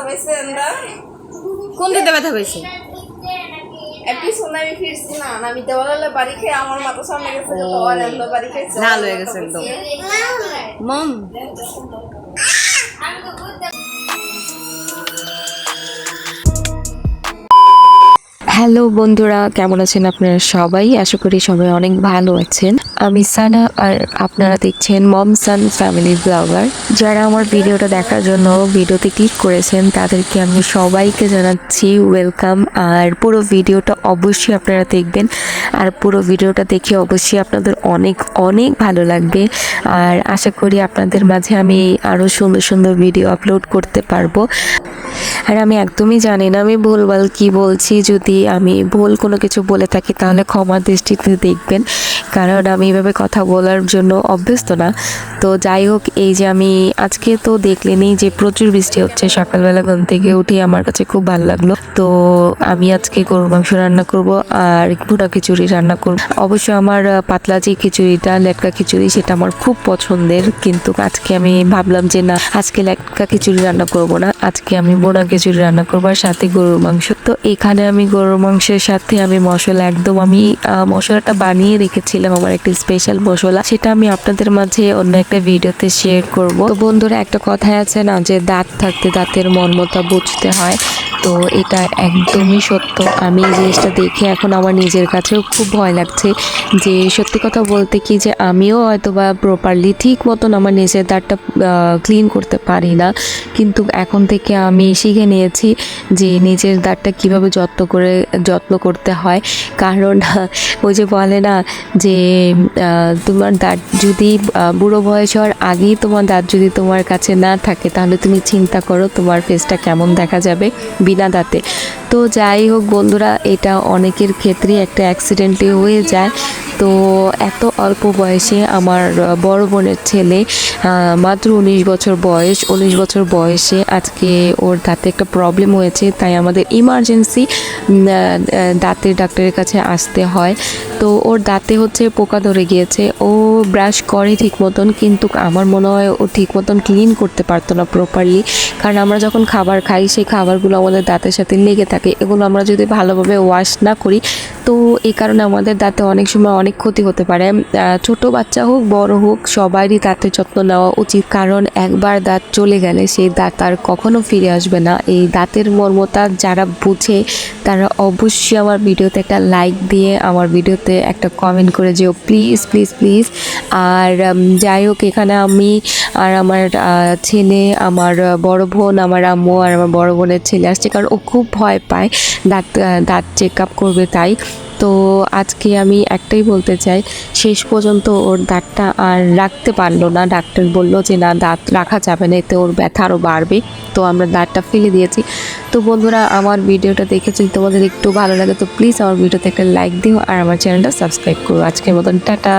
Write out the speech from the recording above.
পাইছে আমরা কোন দিতে ব্যথা পেয়েছে? পিছনে আমি ফিরছি না আমি দেওয়ালে বাড়ি খেয়ে আমার মাথা সামনে গেছে তো আর বাড়ি খেয়েছে লাল হয়ে গেছে একদম। মম হ্যালো বন্ধুরা, কেমন আছেন আপনারা সবাই? আশা করি সবাই অনেক ভালো আছেন। আমি সানা আর আপনারা দেখছেন মম সান ফ্যামিলি ব্লগার। যারা আমার ভিডিওটা দেখার জন্য ভিডিওতে ক্লিক করেছেন তাদেরকে আমি সবাইকে জানাচ্ছি ওয়েলকাম। আর পুরো ভিডিওটা অবশ্যই আপনারা দেখবেন, আর পুরো ভিডিওটা দেখে অবশ্যই আপনাদের অনেক অনেক ভালো লাগবে। আর আশা করি আপনাদের মাঝে আমি আরও সুন্দর সুন্দর ভিডিও আপলোড করতে পারবো। আর আমি একদমই জানি না আমি ভুলভাল কি বলছি, যদি আমি ভুল কোনো কিছু বলে থাকি তাহলে ক্ষমা দৃষ্টিতে দেখবেন, কারণ আমি এভাবে কথা বলার জন্য অভ্যস্ত না। তো যাই হোক, এই যে আমি আজকে তো দেখলেনি যে প্রচুর বৃষ্টি হচ্ছে, সকালবেলা ঘুম থেকে উঠে আমার কাছে খুব ভালো লাগলো। তো আমি আজকে গরুর মাংস রান্না করব আর ভুনা খিচুড়ি রান্না করব। অবশ্য আমার পাতলা যে খিচুড়িটা, লেটকা খিচুড়ি, সেটা আমার খুব পছন্দের, কিন্তু আজকে আমি ভাবলাম যে না, আজকে লেটকা খিচুড়ি রান্না করব না, আজকে আমি ভুনা খিচুড়ি রান্না করবো আর সাথে গরুর মাংস। তো এখানে আমি গরুর মাংসের সাথে আমি মশলা একদম আমি মশলাটা বানিয়ে রেখেছিলাম, আমার একটা স্পেশাল মশলা, সেটা আমি আপনাদের মাঝে অন্য একটা ভিডিওতে শেয়ার করব। তো বন্ধুরা, একটা কথাই আছে না যে দাঁত থাকতে দাঁতের মর্মতা বুঝতে হয়, তো এটা একদমই সত্য। আমি এই জিনিসটা দেখে এখন আমার নিজের কাছেও খুব ভয় লাগছে যে সত্যি কথা বলতে কি, যে আমিও হয়তো বা প্রপারলি ঠিক মতন আমার নিজের দাঁতটা ক্লিন করতে পারি না, কিন্তু এখন থেকে আমি শিখে নিয়েছি যে নিজের দাঁতটা কিভাবে যত্ন করতে হয়। কারণ ওই যে বলে না যে তোমার দাঁত যদি বুড়ো বয়স হওয়ার আগেই তোমার দাঁত যদি তোমার কাছে না থাকে, তাহলে তুমি চিন্তা করো তোমার ফেসটা কেমন দেখা যাবে বিনা দাঁতে। তো যাই হোক বন্ধুরা, এটা অনেকের ক্ষেত্রেই একটা অ্যাক্সিডেন্টলি হয়ে যায়। তো এত অল্প বয়সে আমার বড় বোনের ছেলে, মাত্র 19 বছর বয়সে আজকে ওর দাঁতে একটা প্রবলেম হয়েছে, তাই আমাদের ইমার্জেন্সি দাঁতের ডাক্তারের কাছে আসতে হয়। তো ওর দাঁতে হচ্ছে পোকা ধরে গিয়েছে, ও ব্রাশ করে ঠিক মতন, কিন্তু আমার মনে হয় ও ঠিক মতন ক্লিন করতে পারতো না প্রপারলি। কারণ আমরা যখন খাবার খাই, সেই খাবারগুলো আমাদের দাঁতের সাথে লেগে থাকে, এগুলো আমরা যদি ভালোভাবে ওয়াশ না করি, তো এই কারণে আমাদের দাঁতে অনেক সময় অনেক ক্ষতি হতে পারে। ছোট বাচ্চা হোক বড় হোক, সবারই দাঁতের যত্ন নেওয়া উচিত, কারণ একবার দাঁত চলে গেলে সেই দাঁত আর কখনো ফিরে আসবে না। এই দাঁতের মর্মতা যারা বুঝে তারা অবশ্যই আমার ভিডিওতে একটা লাইক দিয়ে আমার ভিডিওতে একটা কমেন্ট করে যেও প্লিজ প্লিজ প্লিজ। আর যাই হোক, এখানে আমি আর আমার ছেলে, আমার বড় বোন, আমার আম্মু আর আমার বড় বোনের ছেলে আসছে, কারণ ও খুব ভয় পায় দাঁত চেক আপ করবে তাই। তো আজকে আমি একটাই বলতে চাই, শেষ পর্যন্ত ওর দাঁতটা আর রাখতে পারলো না, ডাক্তার বলল যে না, দাঁত রাখা যাবে না, এতে ওর ব্যথা আরও বাড়বে। তো আমরা দাঁতটা ফেলে দিয়েছি। তো বন্ধুরা, আমার ভিডিওটা দেখে যদি তোমাদের একটু ভালো লাগে তো প্লিজ আমার ভিডিওতে একটা লাইক দিও আর আমার চ্যানেলটা সাবস্ক্রাইব করো। আজকের মতন টাটা।